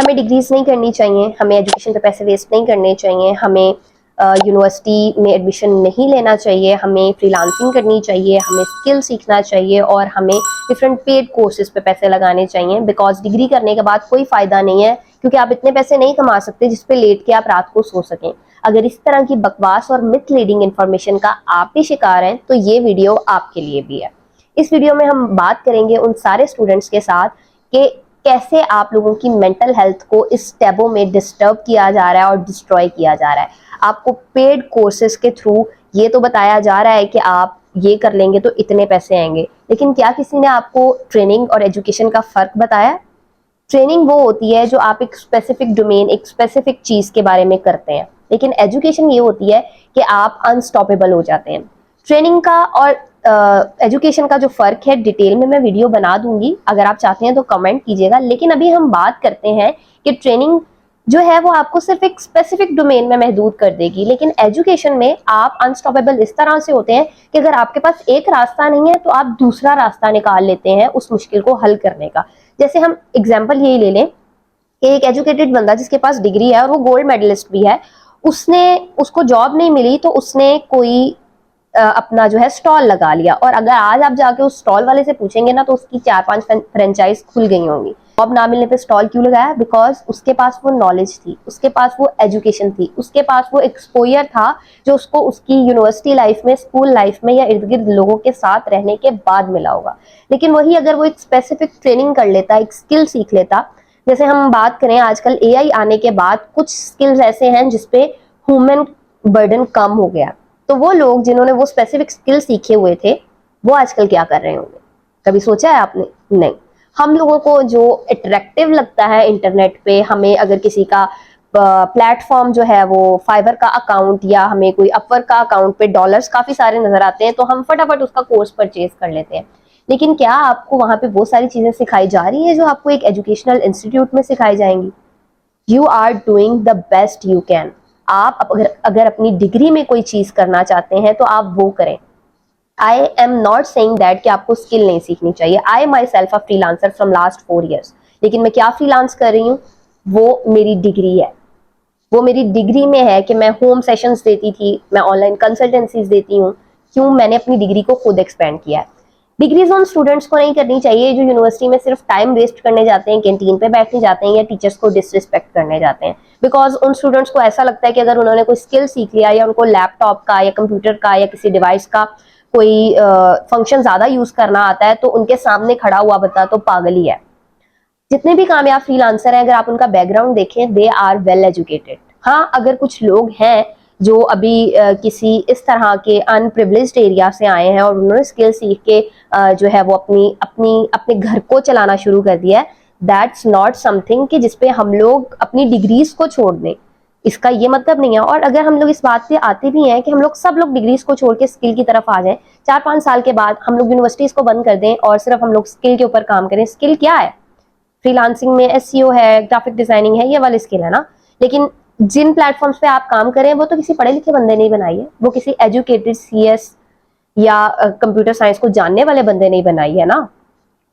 हमें डिग्रीज नहीं करनी चाहिए, हमें एजुकेशन पे पैसे वेस्ट नहीं करने चाहिए, हमें यूनिवर्सिटी में एडमिशन नहीं लेना चाहिए, हमें फ्रीलांसिंग करनी चाहिए, हमें स्किल सीखना चाहिए और हमें डिफरेंट पेड कोर्सेज पे पैसे लगाने चाहिए। बिकॉज डिग्री करने के बाद कोई फायदा नहीं है, क्योंकि आप इतने पैसे नहीं कमा सकते जिसपे लेट के आप रात को सो सकें। अगर इस तरह की बकवास और मिथ लीडिंग इन्फॉर्मेशन का आप भी शिकार हैं तो ये वीडियो आपके लिए भी है। इस वीडियो में हम बात करेंगे उन सारे स्टूडेंट्स के साथ कि कैसे आप लोगों की मेंटल हेल्थ को इस टैबो में डिस्टर्ब किया जा रहा है और डिस्ट्रॉय किया जा रहा है। आपको पेड कोर्सेज के थ्रू ये तो बताया जा रहा है कि आप ये कर लेंगे तो इतने पैसे आएंगे, लेकिन क्या किसी ने आपको ट्रेनिंग और एजुकेशन का फर्क बताया? ट्रेनिंग वो होती है जो आप एक स्पेसिफिक डोमेन, एक स्पेसिफिक चीज के बारे में करते हैं, लेकिन एजुकेशन ये होती है कि आप अनस्टॉपेबल हो जाते हैं। ट्रेनिंग का और एजुकेशन का जो फर्क है डिटेल में मैं वीडियो बना दूंगी, अगर आप चाहते हैं तो कमेंट कीजिएगा। लेकिन अभी हम बात करते हैं कि ट्रेनिंग जो है वो आपको सिर्फ एक स्पेसिफिक डोमेन में महदूद कर देगी, लेकिन एजुकेशन में आप अनस्टॉपेबल इस तरह से होते हैं कि अगर आपके पास एक रास्ता नहीं है तो आप दूसरा रास्ता निकाल लेते हैं उस मुश्किल को हल करने का। जैसे हम एग्जाम्पल यही ले लें कि एक एजुकेटेड बंदा जिसके पास डिग्री है और वो गोल्ड मेडलिस्ट भी है, उसको जॉब नहीं मिली तो उसने कोई अपना जो है स्टॉल लगा लिया, और अगर आज आप जाके उस स्टॉल वाले से पूछेंगे ना तो उसकी 4-5 फ्रेंचाइज खुल गई होंगी। जॉब ना मिलने पे स्टॉल क्यों लगाया? बिकॉज उसके पास वो नॉलेज थी, उसके पास वो एजुकेशन थी, उसके पास वो एक्सपोजर था जो उसको उसकी यूनिवर्सिटी लाइफ में, स्कूल लाइफ में या इर्द गिर्द लोगों के साथ रहने के बाद मिला होगा। लेकिन वही अगर वो एक स्पेसिफिक ट्रेनिंग कर लेता, एक स्किल सीख लेता, जैसे हम बात करें आजकल एआई आने के बाद कुछ स्किल्स ऐसे हैं जिसपे ह्यूमन बर्डन कम हो गया, तो वो लोग जिन्होंने वो स्पेसिफिक स्किल सीखे हुए थे वो आजकल क्या कर रहे होंगे? कभी सोचा है आपने? नहीं। हम लोगों को जो अट्रैक्टिव लगता है इंटरनेट पे, हमें अगर किसी का प्लेटफॉर्म जो है वो फाइवर का अकाउंट या हमें कोई अपवर्क का अकाउंट पे डॉलर्स काफी सारे नजर आते हैं तो हम फटाफट उसका कोर्स परचेज कर लेते हैं। लेकिन क्या आपको वहां पे वो सारी चीजें सिखाई जा रही है जो आपको एक एजुकेशनल इंस्टीट्यूट में सिखाई जाएंगी? You are doing the best you can. आप अगर अपनी डिग्री में कोई चीज करना चाहते हैं तो आप वो करें। I am not saying that कि आपको स्किल नहीं सीखनी चाहिए। I myself a freelancer from last 4 years, लेकिन मैं क्या फ्रीलांस कर रही हूँ? वो मेरी डिग्री है। वो मेरी डिग्री में है कि मैं होम सेशंस देती थी, मैं ऑनलाइन कंसल्टेंसीज देती हूँ। क्यों? मैंने अपनी डिग्री को खुद एक्सपेंड किया है। डिग्रीज उन स्टूडेंट्स को नहीं करनी चाहिए जो यूनिवर्सिटी में सिर्फ टाइम वेस्ट करने जाते हैं, कैंटीन पे बैठने जाते हैं या टीचर्स को डिसरिस्पेक्ट करने जाते हैं। बिकॉज उन स्टूडेंट्स को ऐसा लगता है कि अगर उन्होंने कोई स्किल सीख लिया या उनको लैपटॉप का या कंप्यूटर का या किसी डिवाइस का कोई फंक्शन ज्यादा यूज करना आता है तो उनके सामने खड़ा हुआ बता तो पागल ही है। जितने भी कामयाब फ्रीलांसर हैं, अगर आप उनका बैकग्राउंड देखें, दे आर वेल एजुकेटेड। हाँ, अगर कुछ लोग हैं जो अभी किसी इस तरह के अनप्रिविलेज्ड एरिया से आए हैं और उन्होंने स्किल सीख के जो है वो अपने घर को चलाना शुरू कर दिया है, दैट्स नॉट समथिंग कि जिसपे हम लोग अपनी डिग्रीज को छोड़ दें। इसका ये मतलब नहीं है। और अगर हम लोग इस बात पे आते भी हैं कि हम लोग सब लोग डिग्रीज को छोड़ के स्किल की तरफ आ जाएं, 4-5 साल के बाद हम लोग यूनिवर्सिटीज को बंद कर दें और सिर्फ हम लोग स्किल के ऊपर काम करें। स्किल क्या है? फ्रीलांसिंग में एसईओ है, ग्राफिक डिजाइनिंग है, ये वाली स्किल है ना। लेकिन जिन प्लेटफॉर्म्स पे आप काम करें वो तो किसी पढ़े लिखे बंदे नहीं बनाई है, वो किसी एजुकेटेड सीएस या कंप्यूटर साइंस को जानने वाले बंदे नहीं बनाई है ना।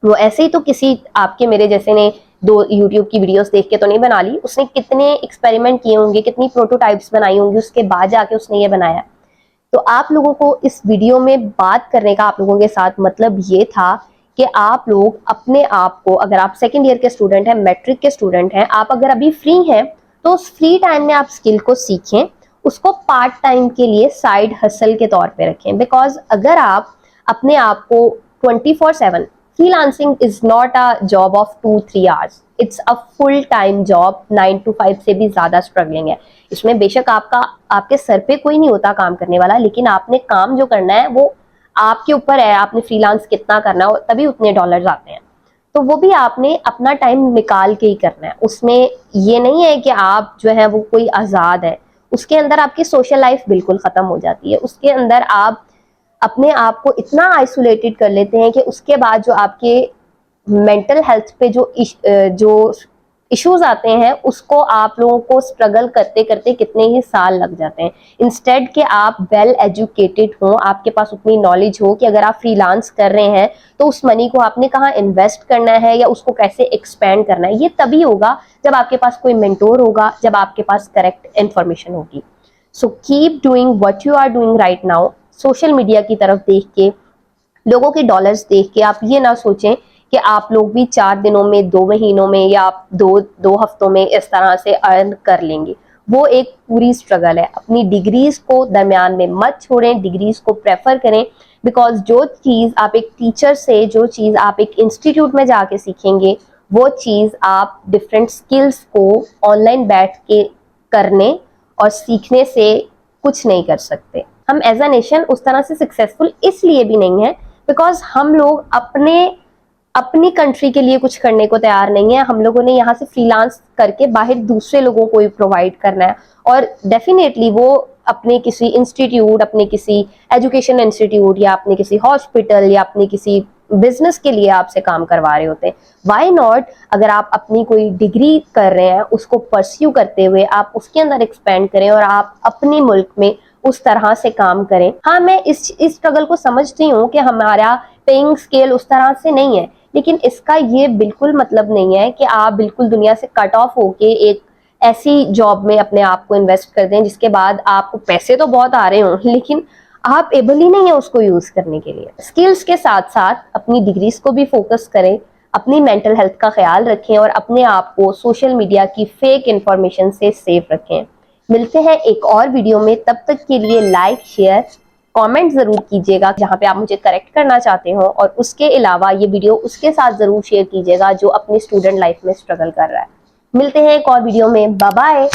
वो ऐसे ही तो किसी आपके मेरे जैसे ने 2 यूट्यूब की वीडियोस देख के तो नहीं बना ली। उसने कितने एक्सपेरिमेंट किए होंगे, कितनी प्रोटोटाइप्स बनाई होंगी, उसके बाद जाके उसने ये बनाया। तो आप लोगों को इस वीडियो में बात करने का आप लोगों के साथ मतलब ये था कि आप लोग अपने आप को, अगर आप सेकेंड ईयर के स्टूडेंट हैं, मैट्रिक के स्टूडेंट हैं, आप अगर अभी फ्री हैं तो उस फ्री टाइम में आप स्किल को सीखें, उसको पार्ट टाइम के लिए साइड हसल के तौर पे रखें। बिकॉज अगर आप अपने आप को 24/7, freelancing is not a job of 2-3 hours, it's a full time job. 9 to 5 से भी ज्यादा स्ट्रगलिंग है इसमें। बेशक आपके सर पे कोई नहीं होता काम करने वाला, लेकिन आपने काम जो करना है वो आपके ऊपर है। आपने फ्रीलांस कितना करना है तभी उतने डॉलर्स आते हैं, तो वो भी आपने अपना टाइम निकाल के ही करना है। उसमें ये नहीं है कि आप जो है वो कोई आजाद है, उसके अंदर आपकी सोशल लाइफ बिल्कुल खत्म हो जाती है। उसके अंदर आप अपने आप को इतना आइसोलेटेड कर लेते हैं कि उसके बाद जो आपके मेंटल हेल्थ पे जो इश्यूज आते हैं उसको आप लोगों को स्ट्रगल करते करते कितने ही साल लग जाते हैं। इंस्टेड कि आप वेल एजुकेटेड हो, आपके पास उतनी नॉलेज हो कि अगर आप फ्रीलांस कर रहे हैं तो उस मनी को आपने कहाँ इन्वेस्ट करना है या उसको कैसे एक्सपेंड करना है, ये तभी होगा जब आपके पास कोई मेंटोर होगा, जब आपके पास करेक्ट इंफॉर्मेशन होगी। So keep doing what you are doing right now. Social media की तरफ देख के, लोगों के डॉलर्स देख के आप ये ना सोचें कि आप लोग भी 4 दिनों में, 2 महीनों में या दो हफ्तों में इस तरह से अर्न कर लेंगे। वो एक पूरी स्ट्रगल है। अपनी डिग्रीज को दरमियान में मत छोड़ें, डिग्रीज को प्रेफर करें, बिकॉज जो चीज़ आप एक टीचर से, जो चीज़ आप एक इंस्टीट्यूट में जाके सीखेंगे, वो चीज़ आप डिफरेंट स्किल्स को ऑनलाइन बैठ के करने और सीखने से कुछ नहीं कर सकते। हम एज अ नेशन उस तरह से सक्सेसफुल इसलिए भी नहीं है बिकॉज हम लोग अपनी कंट्री के लिए कुछ करने को तैयार नहीं है। हम लोगों ने यहाँ से फ्रीलांस करके बाहर दूसरे लोगों को ही प्रोवाइड करना है, और डेफिनेटली वो अपने किसी इंस्टीट्यूट, अपने किसी एजुकेशन इंस्टीट्यूट या अपने किसी हॉस्पिटल या अपने किसी बिजनेस के लिए आपसे काम करवा रहे होते हैं। वाई नॉट, अगर आप अपनी कोई डिग्री कर रहे हैं उसको परस्यू करते हुए आप उसके अंदर एक्सपेंड करें और आप अपने मुल्क में उस तरह से काम करें। हाँ, मैं इस स्ट्रगल को समझती हूँ कि हमारा पेइंग स्केल उस तरह से नहीं है, लेकिन इसका ये बिल्कुल मतलब नहीं है कि आप बिल्कुल दुनिया से कट ऑफ होके एक ऐसी जॉब में अपने आप को इन्वेस्ट कर दें जिसके बाद आपको पैसे तो बहुत आ रहे हों लेकिन आप एबल ही नहीं है उसको यूज करने के लिए। स्किल्स के साथ साथ अपनी डिग्रीज को भी फोकस करें, अपनी मेंटल हेल्थ का ख्याल रखें और अपने आप को सोशल मीडिया की फेक इंफॉर्मेशन से सेफ रखें। मिलते हैं एक और वीडियो में, तब तक के लिए लाइक, शेयर, कमेंट जरूर कीजिएगा जहां पे आप मुझे करेक्ट करना चाहते हो, और उसके अलावा ये वीडियो उसके साथ जरूर शेयर कीजिएगा जो अपनी स्टूडेंट लाइफ में स्ट्रगल कर रहा है। मिलते हैं एक और वीडियो में, बाय बाय।